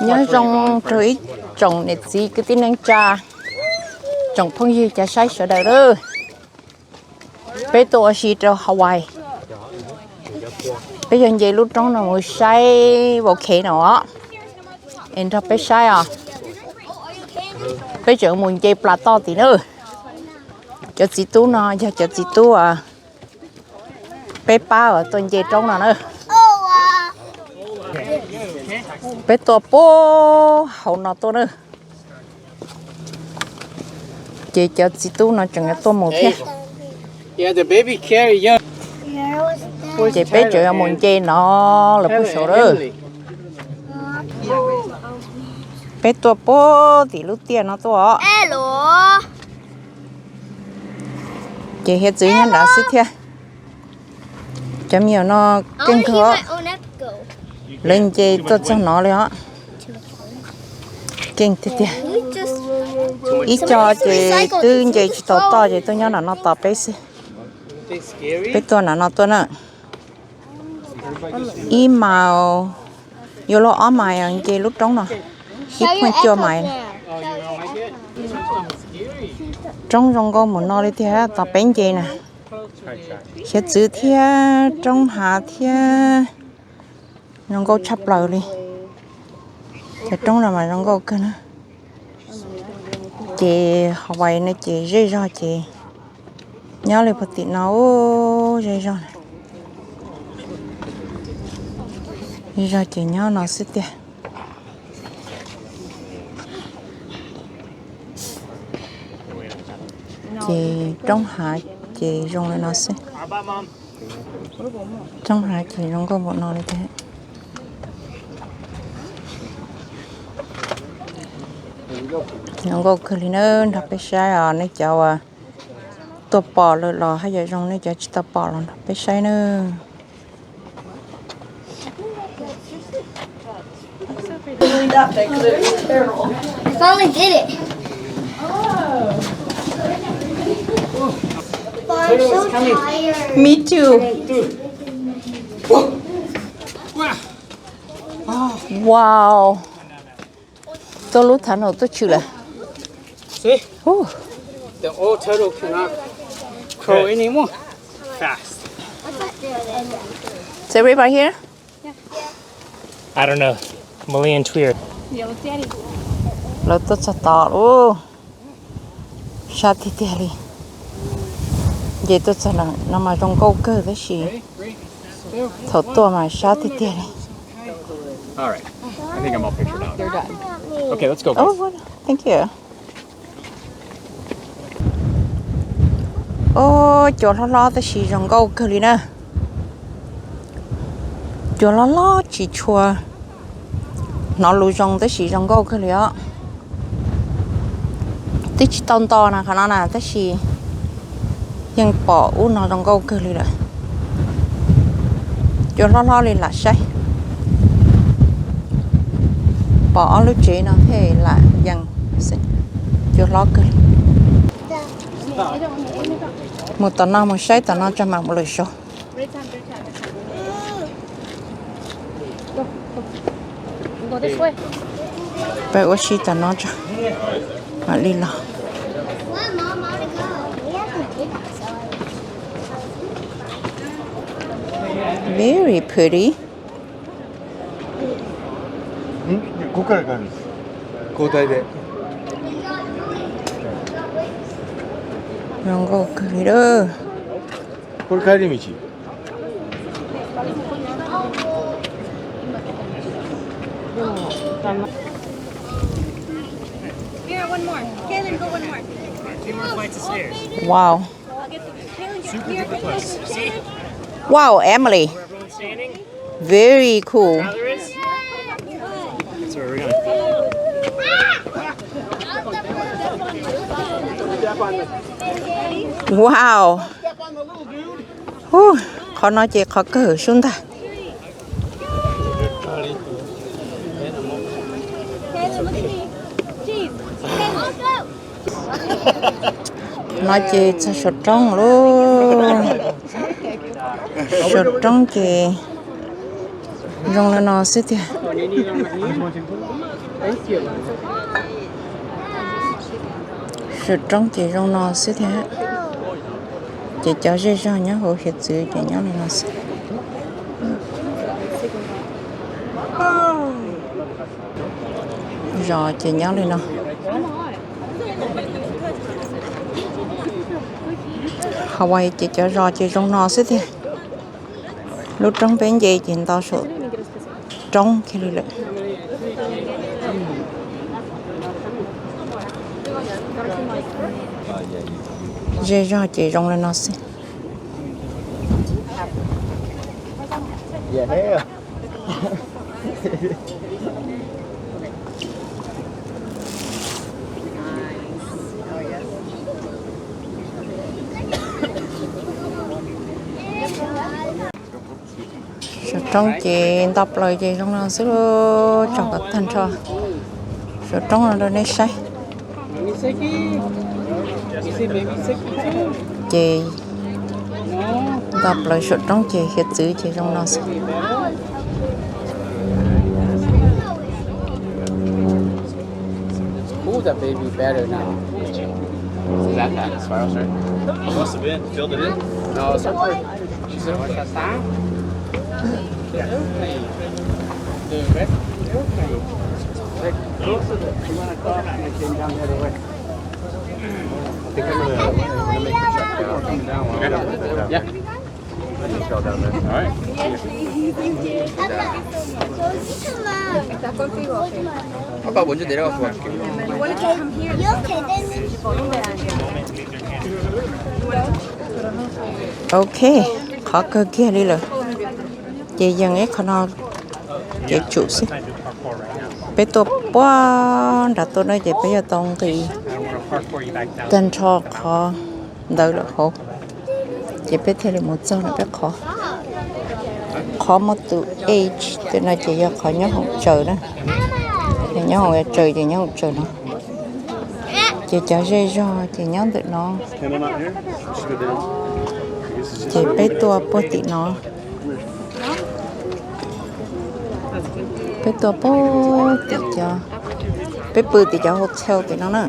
nhớ rong rồi trồng nét gì cái tin anh cha trồng phong gì cha sai sợ đời đó bé tôi xí cho Hawaii bây giờ vậy lúc trong nó mới sai bộ khế nào em cho bé sai à bây giờ muốn chơi plato tí nữa cho chị tú nó cho chị tú à bé ba ở tuần chơi trong nào nữa bé to bố hậu nó to nữa chị cho chị tú nó chẳng cái to một thế Yeah, the baby carry young. chị bé chơi muốn chơi nó là bút số đó bé to bố thì lúc tiền nó to Hello. chị hết dưới nhân đã xích thế chấm nhiều nó kinh khó lên chơi tốt cho nóเลยá kinh thế thế ít cho chị tư chị to to chị tôi nhớ là nó to bé xí bé to là nó to nữa ý màu vô lo ó mày anh chị lúc trống nè ít không cho mày trong trong con một nó đi theo tập bánh gì nè sẽ giữ theo trong hạ theo trong con chắp lời đi thì trong là mà trong con cơ nữa chị học bài này chị dễ ra chị nhớ lại một tí nấu dễ ra dễ ra chị nhớ nó sẽ tiền chị trong hạ chị dùng lên nó sẽ trong hạ chị dùng có bọn nó như thế nó có cleaner đặc biệt sai à nó chào à tổ bò rồi lò hay giờ dùng nó chào chỉ tổ bò rồi đặc biệt sai nữa I finally did it. But I'm so tired. me too wow tôi lúc thằng nào tôi chịu là See? The old turtle cannot crow anymore. Fast. is everybody here I don't know. Malayan Tweer. lo tôi sẽ tỏ ô sát thì thế đi vậy tôi sẽ là nó mà trong câu cơ đấy gì thở to mà sát thì thế đi All right. I think I'm all pictured out. They're done. Okay, let's go. oh Guys. what? Thank you ô chỗ lo tới gì trong câu cơ đi nè chỗ lo chỉ chua nó lùi trong tới gì trong câu cơ đi á tới chỉ to nè khả năng là tới gì nhưng bỏ u nó trong câu cơ đi rồi chỗ lo lên là sai bỏ lúc chế nó thế là dần chỗ lo cơ một tuần nào một sai tuần nào cho mặc một lời số vậy ở xí tuần nào cho mà đi lo very pretty ここから帰るんです交代で 이런 거 그리러 これ帰り道 Here, one more. Kaylin, go one more. 2 more flights of stairs. wow Super duper close. See? wow Emily Where everyone's standing? very cool Now there is. That's where we're going. wow khó nói chuyện khó cử xuống ta nói chuyện sao sốt trong luôn sốt trong chị rong là nó xí thì When you need on my hand. Thank you. sự trong chỉ rong nó xí thì chỉ cho dễ cho nhá hồ hiện chữ chỉ nhá nó xí rồi chỉ nhá lên nó Hawaii chỉ cho rồi chỉ rong nó xí thì lúc trong bên gì chỉ tao số trong khi đi lại dễ ra chỉ rong lên nó xí Dạ thế à. trong chị tập lời chị trong nó xíu trong các thành trò rồi trong là đôi này say Baby Seki. You see baby Seki too? chị No. tập lời sự trong chị hiện chữ chị trong nó xí Move the baby better now. Is that a spiral string? Must have been. Filled it in. No, it's okay. She's over the time. Okay. The red. Okay. Like close to the. You wanna go and then down the other way. I think I'm gonna make the check down. Come down. Okay. Yeah. I just fell down there. All right. 아빠 먼저 내려가서 도와줄게. 이렇게 되는 ok khó cơ kia đi rồi chị dần ấy còn nó chị chủ xí bé tôi quá đã tôi nói chị bây giờ tông thì tên cho khó đỡ được khó chị biết thêm một giờ là biết khó khó một từ age từ nay chị giờ khó nhớ không chờ đó thì nhớ không chờ thì nhớ không chờ nó chị cho dây do chị nhớ được nó Handle not here. Just go down. chị bé tôi bố tị nó bé tôi bố tị cho bé bự tị cho hotel tị nó nữa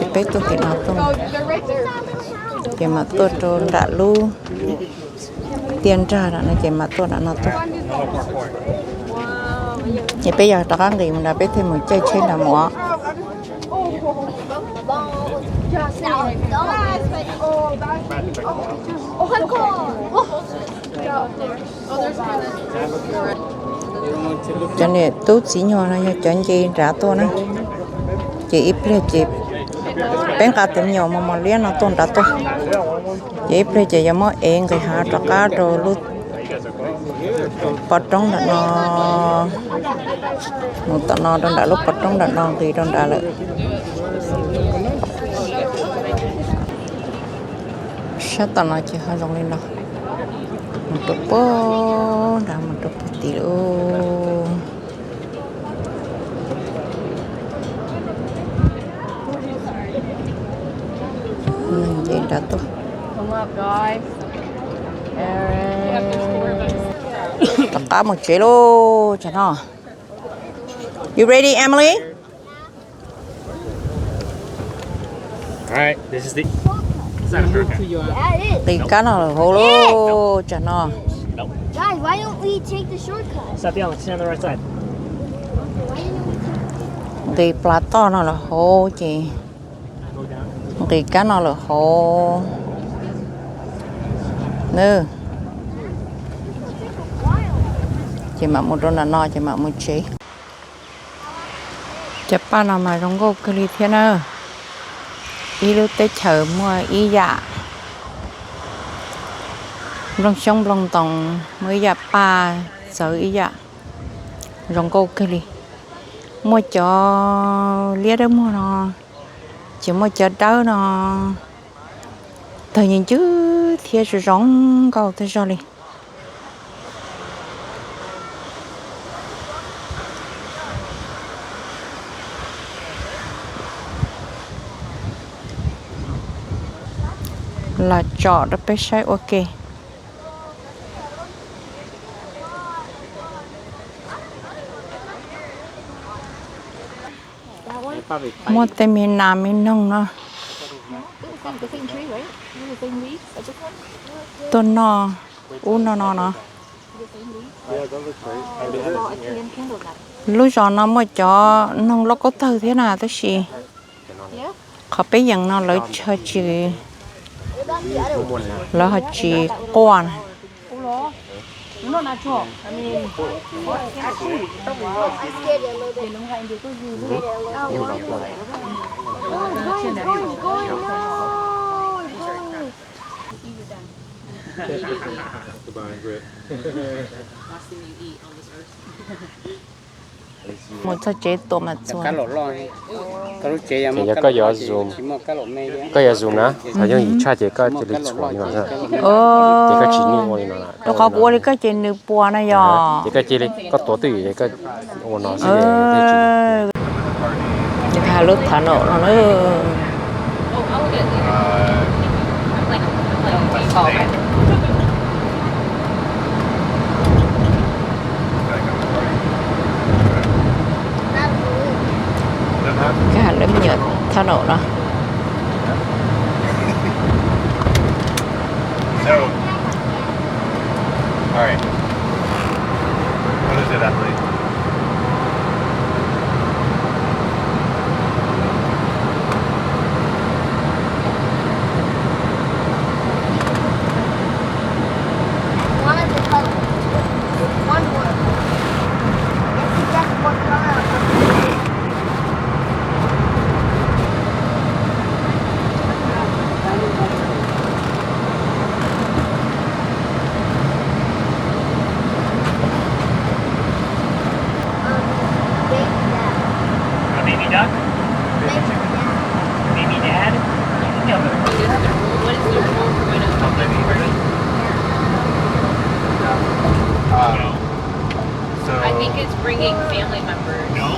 chị bé tôi tị nó tung chị mà tôi trốn đã lu tiền trả đã này chị mà tôi đã nó tung chị bây giờ tao ăn gì mình đã biết thêm một chơi trên là mỏ cho nên tú chỉ nhỏ này cho anh chị trả tôi nữa chị ít lên chị bên cả tiền nhỏ mà liên nó tôn trả tôi chị ít lên chị giống em cái hạt cho cá rồi lúc bắt trong đã nó một tận nó đã lúc bắt trong đã nó thì trong đã lại sát tận nó chỉ hai dòng lên đó một chút bó đã một chút tí luôn mình vậy đã tốt tất cả một chế lô chả nó you ready Emily All right. This is the. It's not a Move hurricane. to your. Yeah, it is. thì cá nó là hồ lô chả nó Guys, why don't we take the shortcut? Stop yelling. Stand on the right side. thì plat to nó là hồ chị thì cá nó là hồ nữa chị mặc một đôi là no chị mặc một chế chụp ba nào mà trong cô cái thiên ơi đi lúc tới chợ mua ý dạ rong sông rong tòng mới dạ ba sợ ý dạ rong cô cái gì mua cho lia đó mua nó chỉ mua cho đỡ nó thời nhìn chứ thiệt sự rong câu thế sao đi là chọn được bé sai ok mua tên miền Nam miền Đông nó tuần nọ u nó lúc đó nó mới cho nông nó có thơ thế nào tới gì họ bây giờ nó lấy cho chị lấy họ chị quan No, not true. I mean, actually, I scared you a little bit. Goodbye, Britt. một số chế tổ mà cá chuẩn lỗ lo cá lỗ chế Thì có giờ zoom. chỉ một cá lỗ mê đấy có giờ zoom nè thời gian gì cha chỉ có chỉ lịch chuẩn như vậy thôi chỉ có chỉ như vậy mà tôi có bùa đi cái chế nữ bùa này giờ chỉ có chỉ có tổ tử chỉ có ô nó sẽ thì thà lúc thà nổ nó nữa cái hạt lấm nhựa thà nổ đó So, all right. What is it, Emily? One of the colors. One word. Yes, exactly what color. Baby duck? Baby dad? So, I think it's bringing family members. No,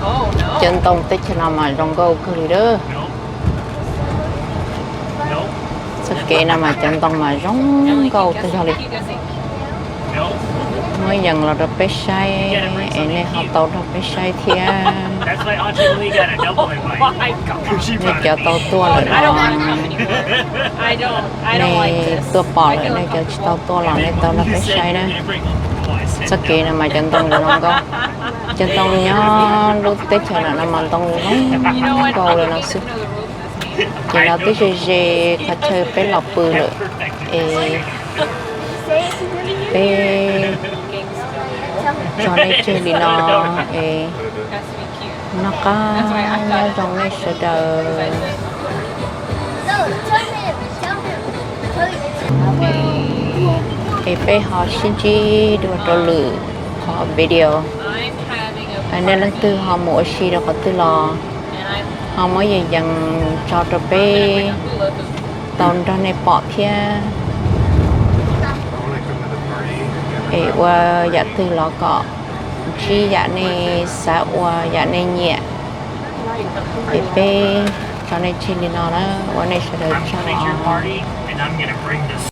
Oh, no. chân tông tích cho nó mà trong câu cười đó no. No, sao kệ nào mà chân tông mà giống câu tới cho đi Keep guessing. no. mới dần là được bé say em này họ tàu được bé say thì That's why Auntie Lily got a double invite. Oh my God. She này cho tàu tua I lại don't đó want to come anymore. I don't like này this. tua bỏ I lại feel này cho tàu tua lại này tàu là bé say đó you're gonna bring oh, I said sao kệ nào mà chân tông là không có chân tông nhớ lúc tết chờ là nó mà tông You know nó what? câu là nó sức I know the rules of this game. chỉ là tết chơi cả chơi bé lọc bự nữa bé cho này chơi đi nó Has to be cute. nó có nhớ trong này sẽ đợi No, tell him. Tell him. Tell him. cái bé họ xin chỉ được cho lử họ video I'm having a anh nên lần tư họ mỗi khi đó có tư lò and I'm họ mới dần dần cho bé bring a hula hoop. tàu ra này bỏ thia I want to come to the party. để qua dạ tư lò cọ chỉ dạ này xã qua dạ này nhẹ để bé cho này chỉ đi nó đó qua này sẽ đợi cho I'm coming to your nó party and I'm gonna bring this